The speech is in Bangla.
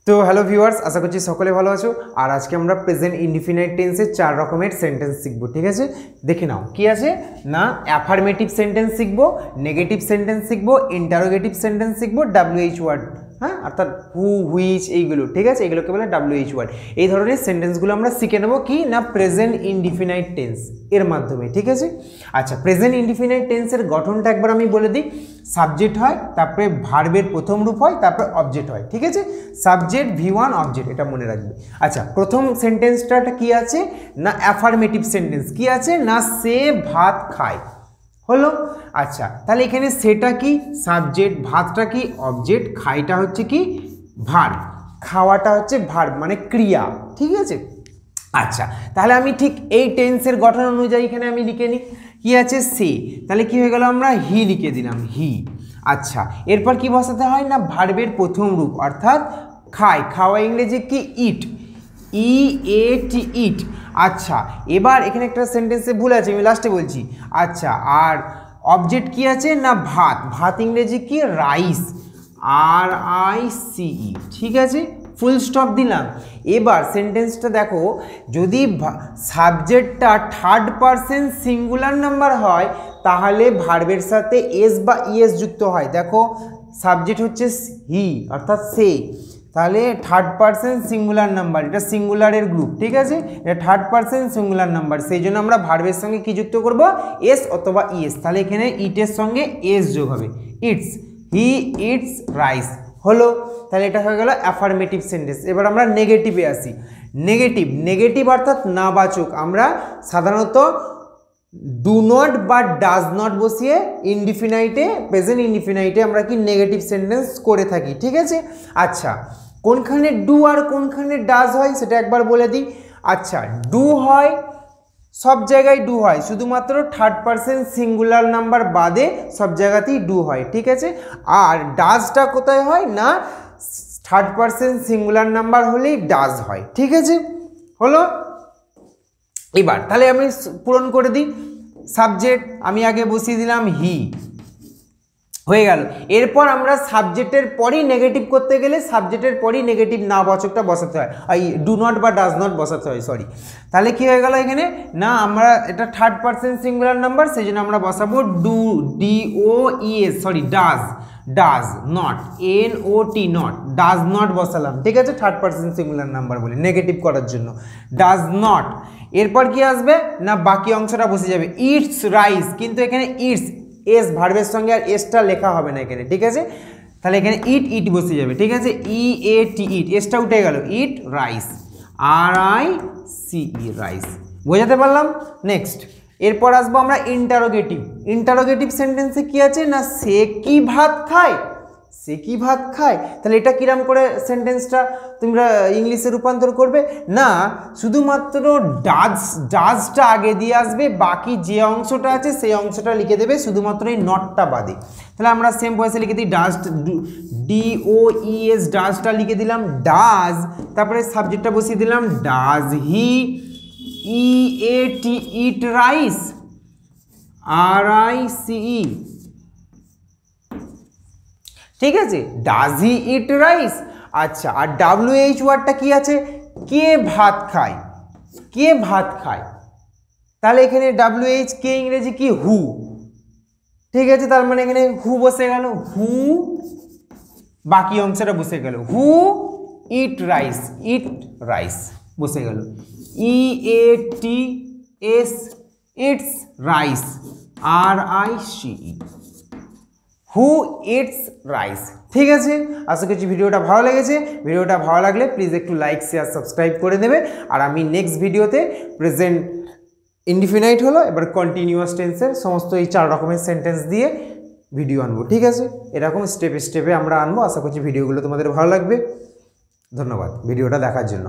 তো হ্যালো ভিউয়ার্স, আশা করছি সকলে ভালো আছো। আর আজকে আমরা প্রেজেন্ট ইনডিফিনাইট টেন্সের 4 রকমের সেন্টেন্স শিখব। ঠিক আছে, দেখে নাও কি আছে না। অ্যাফার্মেটিভ সেন্টেন্স শিখব, নেগেটিভ সেন্টেন্স শিখব, ইন্টারোগেটিভ সেন্টেন্স শিখব, WH ওয়ার্ড, হ্যাঁ, অর্থাৎ হু, হুইচ, এইগুলো। ঠিক আছে, এগুলোকে বলে WH ওয়ার্ড। এই ধরনের সেন্টেন্সগুলো আমরা শিখে নেব কি না প্রেজেন্ট ইনডিফিনাইট টেন্স এর মাধ্যমে। ঠিক আছে, আচ্ছা, প্রেজেন্ট ইনডিফিনাইট টেন্সের গঠনটা একবার আমি বলে দিই। সাবজেক্ট হয়, তারপরে ভার্বের প্রথম রূপ হয়, তারপরে অবজেক্ট হয়। ঠিক আছে, সাবজেক্ট V1 অবজেক্ট, এটা মনে রাখবে। আচ্ছা, প্রথম সেন্টেন্সটা কি আছে না অ্যাফার্মেটিভ সেন্টেন্স। কি আছে না সে ভাত খায়, হলো। আচ্ছা, তাহলে এখানে সেটা কি সাবজেক্ট, ভাতটা কি অবজেক্ট, খাইটা হচ্ছে কি ভার্ব, খাওয়াটা হচ্ছে ভার্ব মানে ক্রিয়া। ঠিক আছে, আচ্ছা, তাহলে আমি ঠিক এই টেন্সের গঠন অনুযায়ী এখানে আমি লিখে নিই। কি আছে সে, তাহলে কি হয়ে গেল আমরা হি লিখে দিলাম, হি। আচ্ছা, এরপর কি বসাতে হয় না ভার্বের প্রথম রূপ অর্থাৎ খায়, খাওয়া ইংরেজি কি ইট, EAT, ইট। আচ্ছা, এবার এখানে একটা সেন্টেন্সে ভুল আছে, আমি লাস্টে বলছি। আচ্ছা, আর অবজেক্ট কি আছে না ভাত, ভাত ইংরেজি কি রাইস, RICE। ঠিক আছে, ফুল স্টপ দিলাম। এবার সেন্টেন্সটা দেখো, যদি সাবজেক্টটা থার্ড পারসন সিঙ্গুলার নাম্বার হয় তাহলে ভার্বের সাথে এস বা ইএস যুক্ত হয়। দেখো, সাবজেক্ট হচ্ছে হি অর্থাৎ সে, তাহলে থার্ড পারসন সিঙ্গুলার নাম্বার, এটা সিঙ্গুলারের গ্রুপ। ঠিক আছে, এটা থার্ড পারসন সিঙ্গুলার নাম্বার, সেই জন্য আমরা ভার্বের সঙ্গে কি যুক্ত করব এস অথবা ইএস। তাহলে এখানে ইটের সঙ্গে এস যোগ হবে, ইটস, হি ইটস রাইস, হলো। তাহলে এটা হয়ে গেল অ্যাফার্মেটিভ সেন্টেন্স। এবার আমরা নেগেটিভে আসি। নেগেটিভ, নেগেটিভ অর্থাৎ নাবাচক। আমরা সাধারণত ডু নট বা ডাজ নট বসিয়ে ইনডিফিনাইটে, প্রেজেন্ট ইনডিফিনাইটে আমরা কি নেগেটিভ সেন্টেন্স করে থাকি। ঠিক আছে, আচ্ছা, কোনখানে ডু আর কোনখানে ডাজ হয় সেটা একবার বলে দিই। আচ্ছা, ডু হয় সব জায়গায়, ডু হয় শুধুমাত্র থার্ড পারসন সিঙ্গুলার নাম্বার বাদে সব জায়গাতেই ডু হয়। ঠিক আছে, আর ডাজটা কোথায় হয় না থার্ড পারসন সিঙ্গুলার নাম্বার হলেই ডাজ হয়। ঠিক আছে, হলো। এবার তাহলে আমি পূরণ করে দিই। সাবজেক্ট আমি আগে বসিয়ে দিলাম হি, হয়ে গেল। এরপর আমরা সাবজেক্টের পরই নেগেটিভ করতে গেলে সাবজেক্টের পরই নেগেটিভ নাবাচকটা বসাতে হয়, এই ডু নট বা ডাজ নট বসাতে হয়, সরি। তাহলে কি হয়ে গেল এখানে না আমরা এটা থার্ড পারসন সিঙ্গুলার নাম্বার, সেই জন্য আমরা বসাবো do, DOES, sorry does, does not, NOT, not, does not বসালাম। ঠিক আছে, থার্ড পারসন সিঙ্গুলার নাম্বার বলে নেগেটিভ করার জন্য ডাজ নট। এরপর কি আসবে না বাকি অংশটা বসে যাবে ইটস রাইস, কিন্তু এখানে ইটস এস ভার্বের সঙ্গে আর এসটা লেখা হবে না এখানে। ঠিক আছে, তাহলে এখানে ইট, ইট বসে যাবে। ঠিক আছে, EAT, ইট, এসটা উঠে গেল, ইট রাইস, RICE, রাইস। বোঝাতে পারলাম? নেক্সট, এরপর আসবো আমরা ইন্টারোগেটিভ। ইন্টারোগেটিভ সেন্টেন্সে কি আছে না সে কি ভাত খায়, সে কি ভাত খায়। তাহলে এটা কিরাম করে সেন্টেন্সটা তোমরা ইংলিশে রূপান্তর করবে না, শুধুমাত্র ডাজটা আগে দিয়ে আসবে, বাকি যে অংশটা আছে সেই অংশটা লিখে দেবে শুধুমাত্র এই নটটা বাদে। তাহলে আমরা সেম ভয়েসে লিখে দিই ডাজ, DOES, ডাজটা লিখে দিলাম ডাজ, তারপরে সাবজেক্টটা বসিয়ে দিলাম does he, EAT, eat rice, RICE। ঠিক আছে, ডাজ হি ইট রাইস। আচ্ছা, আর WH ওয়ার্ডটা কি আছে, কে ভাত খায়, কে ভাত খায়। তাহলে এখানে WH কে ইংরেজি কি হু। ঠিক আছে, তার মানে এখানে হু বসে গেল, হু, বাকি অংশটা বসে গেল হু ইট রাইস, ইট রাইস বসে গেল, EATS, ইটস রাইস, RICE, হু ইটস রাইস। ঠিক আছে, আশা করছি ভিডিওটা ভালো লেগেছে। ভিডিওটা ভালো লাগলে প্লিজ একটু লাইক, শেয়ার, সাবস্ক্রাইব করে দেবে। আর আমি নেক্সট ভিডিওতে প্রেজেন্ট ইনডিফিনাইট হলো এবার কন্টিনিউয়াস টেন্সের সমস্ত এই 4 রকমের সেন্টেন্স দিয়ে ভিডিও আনবো। ঠিক আছে, এরকম স্টেপে স্টেপে আমরা আনবো। আশা করছি ভিডিওগুলো তোমাদের ভালো লাগবে। ধন্যবাদ ভিডিওটা দেখার জন্য।